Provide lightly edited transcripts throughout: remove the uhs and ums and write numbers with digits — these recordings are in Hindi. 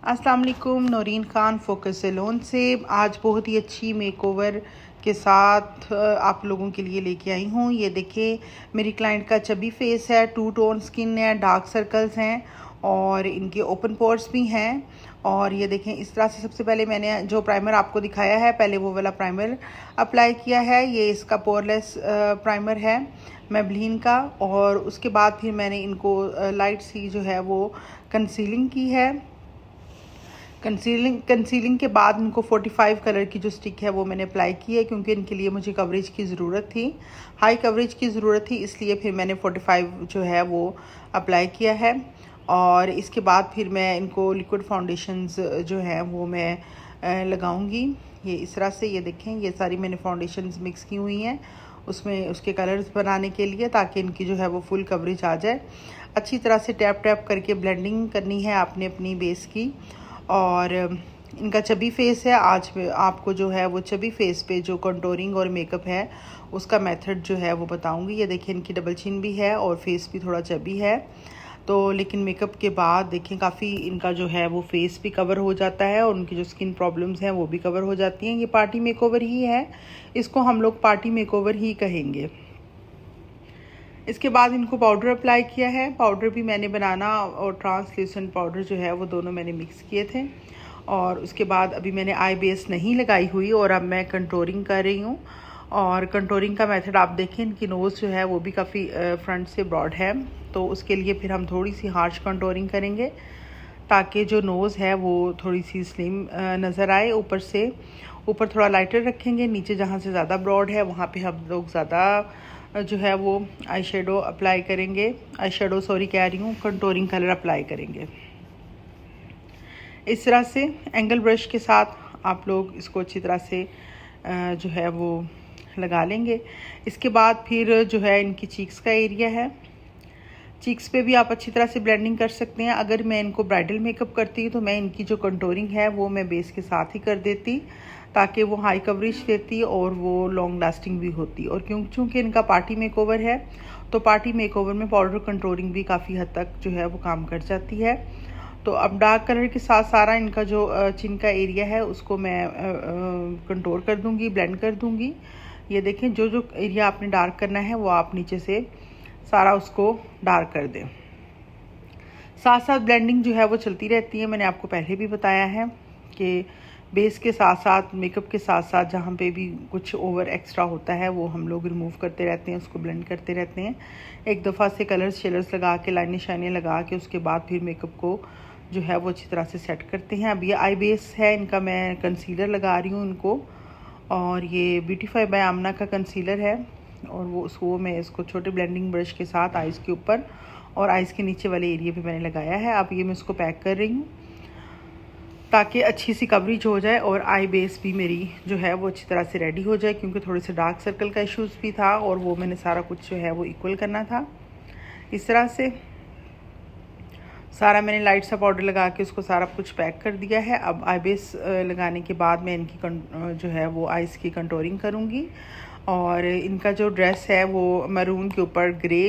अस्सलाम वालेकुम, नौरीन ख़ान फोकस सैलून से आज बहुत ही अच्छी मेकओवर के साथ आप लोगों के लिए लेके आई हूँ। ये देखिए, मेरी क्लाइंट का चबी फेस है, टू टोन स्किन है, डार्क सर्कल्स हैं और इनके ओपन पोर्स भी हैं। और ये देखें, इस तरह से सबसे पहले मैंने जो प्राइमर आपको दिखाया है, पहले वो वाला प्राइमर अप्लाई किया है। ये इसका पोरलेस प्राइमर है मेबलिन का। और उसके बाद फिर मैंने इनको लाइट सी जो है वो कंसीलिंग की है। कंसीलिंग के बाद इनको 45 कलर की जो स्टिक है वो मैंने अप्लाई की है, क्योंकि इनके लिए मुझे कवरेज की ज़रूरत थी, हाई कवरेज की ज़रूरत थी, इसलिए फिर मैंने 45 जो है वो अप्लाई किया है। और इसके बाद फिर मैं इनको लिक्विड फाउंडेशंस जो हैं वो मैं लगाऊंगी। ये इस तरह से, ये देखें, ये सारी मैंने फाउंडेशंस मिक्स की हुई हैं उसमें उसके कलर्स बनाने के लिए, ताकि इनकी जो है वो फुल कवरेज आ जाए। अच्छी तरह से टैप टैप करके ब्लेंडिंग करनी है आपने अपनी बेस की। और इनका चबी फेस है। आज आपको जो है वो चबी फेस पे जो कंटूरिंग और मेकअप है उसका मेथड जो है वो बताऊंगी। ये देखिए, इनकी डबल चिन भी है और फेस भी थोड़ा चबी है, तो लेकिन मेकअप के बाद देखें काफ़ी इनका जो है वो फेस भी कवर हो जाता है और उनकी जो स्किन प्रॉब्लम्स हैं वो भी कवर हो जाती हैं। ये पार्टी मेकओवर ही है, इसको हम लोग पार्टी मेकओवर ही कहेंगे। इसके बाद इनको पाउडर अप्लाई किया है। पाउडर भी मैंने बनाना और ट्रांसल्यूसेंट पाउडर जो है वो दोनों मैंने मिक्स किए थे। और उसके बाद अभी मैंने आई बेस नहीं लगाई हुई और अब मैं कंटूरिंग कर रही हूँ। और कंटूरिंग का मेथड आप देखें, इनकी नोज़ जो है वो भी काफ़ी फ्रंट से ब्रॉड है, तो उसके लिए फिर हम थोड़ी सी हार्श कंटूरिंग करेंगे ताकि जो नोज़ है वो थोड़ी सी स्लिम नज़र आए। ऊपर थोड़ा लाइटर रखेंगे, नीचे जहाँ से ज़्यादा ब्रॉड है वहाँ पे हम लोग ज़्यादा जो है वो आई शेडो अप्लाई करेंगे। आई शेडो कह रही हूँ, कंटूरिंग कलर अप्लाई करेंगे। इस तरह से एंगल ब्रश के साथ आप लोग इसको अच्छी तरह से जो है वो लगा लेंगे। इसके बाद फिर जो है इनकी चीक्स का एरिया है, चीक्स पे भी आप अच्छी तरह से ब्लेंडिंग कर सकते हैं। अगर मैं इनको ब्राइडल मेकअप करती तो मैं इनकी जो कंटूरिंग है वो मैं बेस के साथ ही कर देती, ताकि वो हाई कवरेज देती और वो लॉन्ग लास्टिंग भी होती। और चूँकि इनका पार्टी मेकओवर है, तो पार्टी मेकओवर में पाउडर कंटूरिंग भी काफ़ी हद तक जो है वो काम कर जाती है। तो अब डार्क कलर के साथ सारा इनका जो चिन का एरिया है उसको मैं कंटूर कर दूंगी, ब्लेंड कर दूंगी। ये देखें, जो जो एरिया आपने डार्क करना है वो आप नीचे से सारा उसको डार्क कर दें। साथ साथ ब्लेंडिंग जो है वो चलती रहती है। मैंने आपको पहले भी बताया है कि बेस के साथ साथ, मेकअप के साथ साथ जहाँ पे भी कुछ ओवर एक्स्ट्रा होता है वो हम लोग रिमूव करते रहते हैं, उसको ब्लेंड करते रहते हैं। एक दफ़ा से कलर्स शेलर्स लगा के, लाइनें शाइनें लगा के, उसके बाद फिर मेकअप को जो है वो अच्छी तरह से सेट करते हैं। अब ये आई बेस है इनका, मैं कंसीलर लगा रही हूँ इनको। और ये ब्यूटीफाई बाय आमना का कंसीलर है और वो मैं इसको छोटे ब्लेंडिंग ब्रश के साथ आइज़ के ऊपर और आइज़ के नीचे वाले एरिया पे मैंने लगाया है। अब ये मैं इसको पैक कर रही हूँ ताकि अच्छी सी कवरेज हो जाए और आई बेस भी मेरी जो है वो अच्छी तरह से रेडी हो जाए, क्योंकि थोड़े से डार्क सर्कल का इश्यूज़ भी था और वो मैंने सारा कुछ जो है वो इक्वल करना था। इस तरह से सारा मैंने लाइट सा पाउडर लगा के उसको सारा कुछ पैक कर दिया है। अब आई बेस लगाने के बाद मैं इनकी जो है वो आइज़ की कंटूरिंग करूँगी। और इनका जो ड्रेस है वो मैरून के ऊपर ग्रे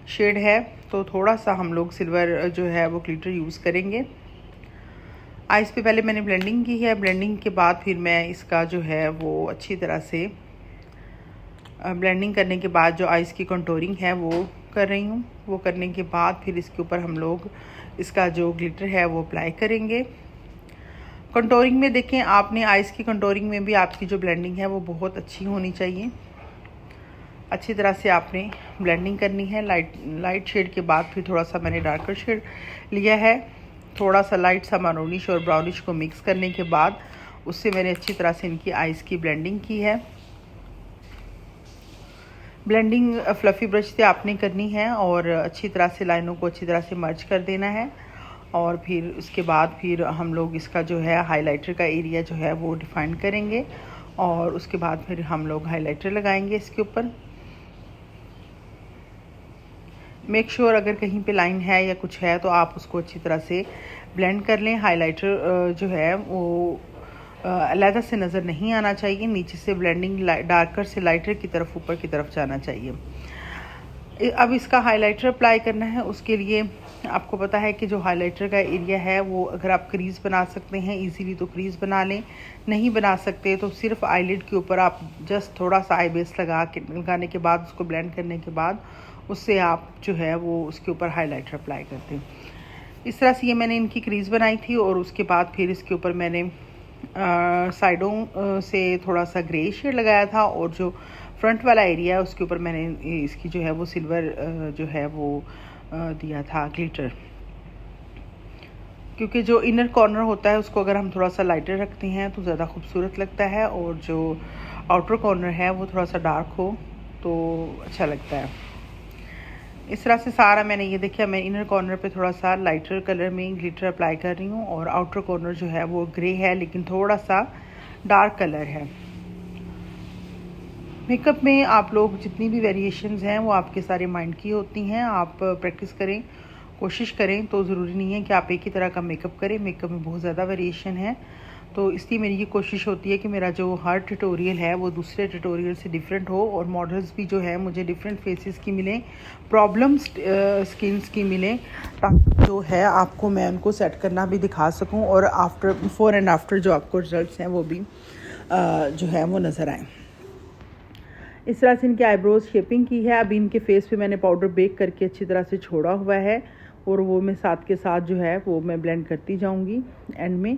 शेड है, तो थोड़ा सा हम लोग सिल्वर जो है वो ग्लिटर यूज़ करेंगे। आइज़ पे पहले मैंने ब्लेंडिंग की है, ब्लेंडिंग के बाद फिर मैं इसका जो है वो अच्छी तरह से ब्लेंडिंग करने के बाद जो आइज़ की कंटूरिंग है वो कर रही हूँ। वो करने के बाद फिर इसके ऊपर हम लोग इसका जो ग्लिटर है वो अप्लाई करेंगे। कंटूरिंग में देखें, आपने आइज़ की कंटूरिंग में भी आपकी जो ब्लेंडिंग है वो बहुत अच्छी होनी चाहिए। अच्छी तरह से आपने ब्लेंडिंग करनी है। लाइट शेड के बाद फिर थोड़ा सा मैंने डार्कर शेड लिया है। थोड़ा सा लाइट सा मैरूनिश और ब्राउनिश को मिक्स करने के बाद उससे मैंने अच्छी तरह से इनकी आइज़ की ब्लेंडिंग की है। ब्लेंडिंग फ्लफ़ी ब्रश से आपने करनी है और अच्छी तरह से लाइनों को अच्छी तरह से मर्ज कर देना है। और फिर उसके बाद फिर हम लोग इसका जो है हाइलाइटर का एरिया जो है वो डिफाइन करेंगे और उसके बाद फिर हम लोग हाइलाइटर लगाएंगे इसके ऊपर। मेक श्योर अगर कहीं पे लाइन है या कुछ है तो आप उसको अच्छी तरह से ब्लेंड कर लें। हाइलाइटर जो है वो अलग से नज़र नहीं आना चाहिए, नीचे से ब्लेंडिंग डार्कर से लाइटर की तरफ, ऊपर की तरफ जाना चाहिए। अब इसका हाइलाइटर अप्लाई करना है, उसके लिए आपको पता है कि जो हाइलाइटर का एरिया है वो अगर आप क्रीज़ बना सकते हैं इजीली तो क्रीज़ बना लें, नहीं बना सकते तो सिर्फ आईलिड के ऊपर आप जस्ट थोड़ा सा आई बेस लगाने के बाद उसको ब्लेंड करने के बाद उससे आप जो है वो उसके ऊपर हाइलाइटर अप्लाई करते हैं। इस तरह से ये मैंने इनकी क्रीज़ बनाई थी और उसके बाद फिर इसके ऊपर मैंने साइडों से थोड़ा सा ग्रे शेड लगाया था और जो फ्रंट वाला एरिया है उसके ऊपर मैंने इसकी जो है वो सिल्वर जो है वो दिया था ग्लिटर, क्योंकि जो इनर कॉर्नर होता है उसको अगर हम थोड़ा सा लाइटर रखते हैं तो ज़्यादा खूबसूरत लगता है और जो आउटर कॉर्नर है वो थोड़ा सा डार्क हो तो अच्छा लगता है। इस तरह से सारा मैंने ये देखा, मैं इनर कॉर्नर पे थोड़ा सा लाइटर कलर में ग्लिटर अप्लाई कर रही हूँ और आउटर कॉर्नर जो है वो ग्रे है लेकिन थोड़ा सा डार्क कलर है। मेकअप में आप लोग जितनी भी वेरिएशंस हैं वो आपके सारे माइंड की होती हैं। आप प्रैक्टिस करें, कोशिश करें, तो ज़रूरी नहीं है कि आप एक ही तरह का मेकअप करें। मेकअप में बहुत ज़्यादा वेरिएशन है, तो इसलिए मेरी ये कोशिश होती है कि मेरा जो हर ट्यूटोरियल है वो दूसरे ट्यूटोरियल से डिफरेंट हो और मॉडल्स भी जो है मुझे डिफरेंट फेसेस की मिलें, प्रॉब्लम स्किन्स की मिलें, ताकि जो है आपको मैं उनको सेट करना भी दिखा सकूं और आफ्टर बिफोर एंड आफ्टर जो आपको रिजल्ट्स हैं वो भी जो है वो नज़र आएँ। इस तरह से इनके आईब्रोज शेपिंग की है। अभी इनके फेस पे मैंने पाउडर बेक करके अच्छी तरह से छोड़ा हुआ है और वो मैं साथ के साथ जो है वो मैं ब्लेंड करती जाऊंगी एंड में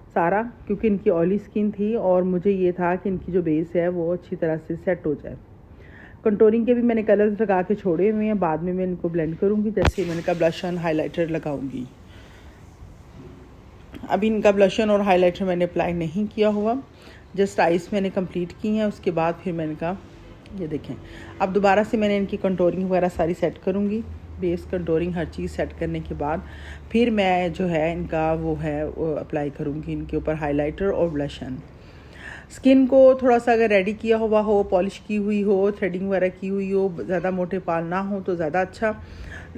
सारा, क्योंकि इनकी ऑयली स्किन थी और मुझे ये था कि इनकी जो बेस है वो अच्छी तरह से सेट हो जाए। कंटोरिंग के भी मैंने कलर्स लगा के छोड़े हुए हैं, बाद में मैं इनको ब्लेंड करूँगी। जैसे मैंने कहा ब्लश ऑन हाईलाइटर लगाऊंगी। अभी इनका ब्लश ऑन और हाईलाइटर मैंने अप्लाई नहीं किया हुआ, जस्ट आइज़ मैंने कंप्लीट की हैं। उसके बाद फिर मैंने कहा ये देखें, अब दोबारा से मैंने इनकी कंटोरिंग वगैरह सारी सेट करूँगी। बेस कंटोरिंग हर चीज़ सेट करने के बाद फिर मैं जो है इनका वो है अप्लाई करूँगी इनके ऊपर हाइलाइटर और ब्लश ऑन। स्किन को थोड़ा सा अगर रेडी किया हुआ हो, पॉलिश की हुई हो, थ्रेडिंग वगैरह की हुई हो, ज़्यादा मोटे बाल ना हो तो ज़्यादा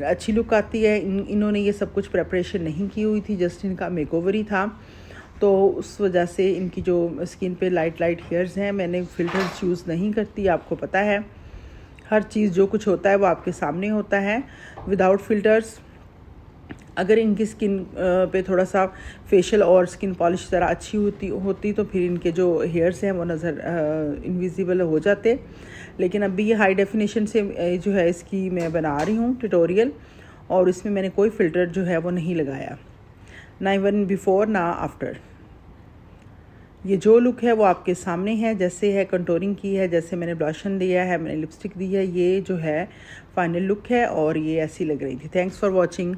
अच्छी लुक आती है। इन्होंने ये सब कुछ प्रेपरेशन नहीं की हुई थी, जस्ट इनका मेकओवर ही था, तो उस वजह से इनकी जो स्किन पे लाइट हेयर्स हैं। मैंने फ़िल्टर्स यूज़ नहीं करती, आपको पता है हर चीज़ जो कुछ होता है वो आपके सामने होता है विदाउट फ़िल्टर्स। अगर इनकी स्किन पे थोड़ा सा फेशियल और स्किन पॉलिश ज़रा अच्छी होती तो फिर इनके जो हेयर्स हैं वो नज़र इनविजिबल हो जाते। लेकिन अभी ये हाई डेफिनेशन से जो है इसकी मैं बना रही हूँ ट्यूटोरियल, और इसमें मैंने कोई फ़िल्टर जो है वो नहीं लगाया, ना इवन बिफोर ना आफ्टर। ये जो लुक है वो आपके सामने है, जैसे है कंटोरिंग की है, जैसे मैंने ब्लशन दिया है, मैंने लिपस्टिक दी है, ये जो है फाइनल लुक है और ये ऐसी लग रही थी। Thanks for watching.